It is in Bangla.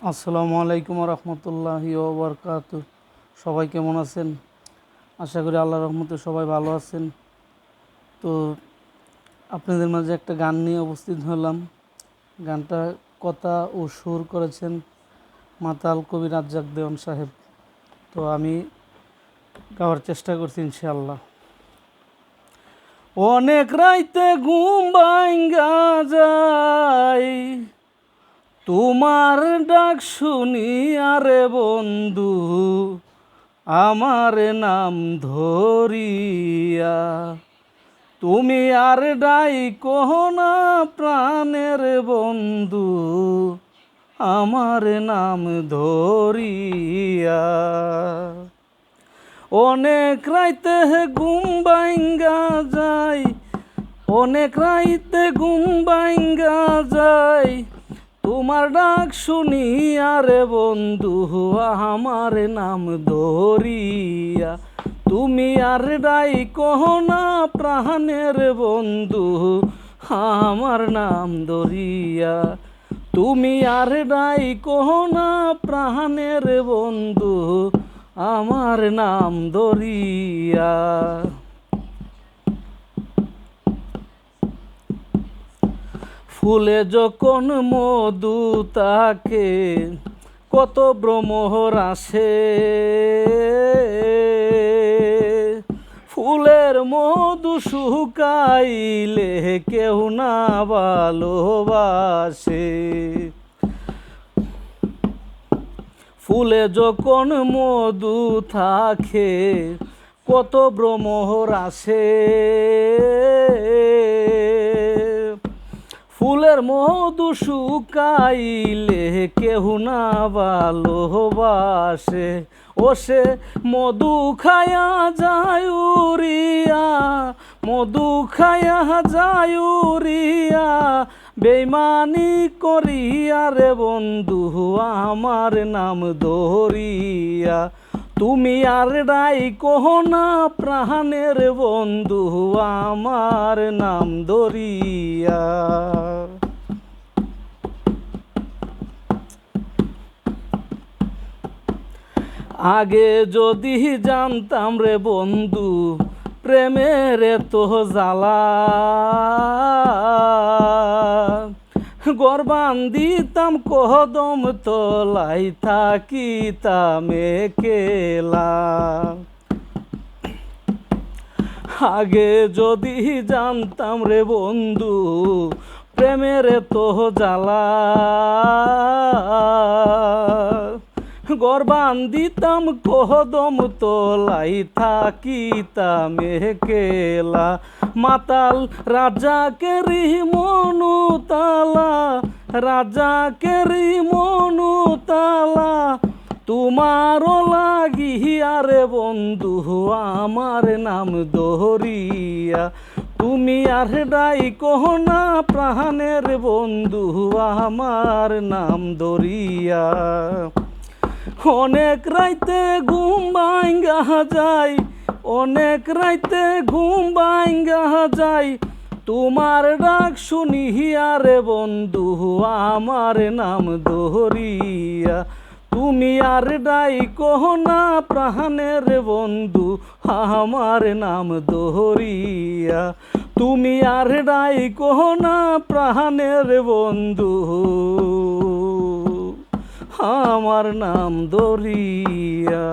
আসসালামু আলাইকুম রহমতুল্লাহি ওয়া বারাকাতুহু। সবাই কেমন আছেন? আশা করি আল্লাহর রহমতে সবাই ভালো আছেন। তো আপনাদের মাঝে একটা গান নিয়ে উপস্থিত হলাম। গানটা কথা ও সুর করেছেন মাতাল কবি রাজ্জাক দেওয়ান সাহেব। তো আমি গাওয়ার চেষ্টা করছি ইনশাআল্লাহ। অনেক রাইতে ঘুম ভাঙ্গা যায় তোমার ডাক শুনি আরে বন্ধু, আমার নাম ধরিয়া। তুমি আর ডাইকো না প্রাণের বন্ধু, আমার নাম ধরিয়া। অনেক রাইতে ঘুম ভাঙ্গা যায়, অনেক রাইতে ঘুম ভাঙ্গা যায় তোমার ডাক শুনি আরে বন্ধু, আমার নাম ধরিয়া। তুমি আর ডাইকো না প্রাণের বন্ধু, আমার নাম ধরিয়া। তুমি আর ডাইকো না প্রাণের বন্ধু, আমার নাম ধরিয়া। ফুলে যখন মধু তাকে কত ভ্রমর আসে, ফুলের মধু শুকাইলে কেউ না ভালোবাসে। ফুলে যখন মধু থাকে কত ভ্রমর আসে, ফুলের মধু শুকাইলে কেহ না ভালোবাসে। ও সে মধু খায়া যায় উড়িয়া, মধু খায়া যায় উড়িয়া, বেইমানি করিয়া রে বন্ধু, আমার নাম ধরিয়া। তুমি আর ডাইকো না প্রাণের বন্ধু, আমার নাম ধরিয়া। আগে যদি জানতাম রে বন্ধু প্রেমের তো জ্বালা, গরবান দিতাম কদম তলাই থাকিতাম একলা। আগে যদি জানতাম রে বন্ধু প্রেমের তো জ্বালা, গরবান দিতাম কদম তলাই থাকিতাম একলা। মাতাল রাজাকেরি মনুতালা, রাজাকেরি মনুতালা, তোমারও লাগিয়া রে বন্ধু, আমার নাম ধরিয়া। তুমি আর ডাইকো না প্রাণের বন্ধু, আমার নাম ধরিয়া। অনেক রাইতে ঘুম ভাঙ্গা যায়, অনেক রাইতে ঘুম ভাঙ্গা যায় তোমার ডাক শুনিয়া রে বন্ধু, আমার নাম ধরিয়া। তুমি আর ডাইকো না প্রাণের বন্ধু, আমার নাম ধরিয়া। তুমি আর ডাইকো না প্রাণের বন্ধু, আমার নাম ধরিয়া।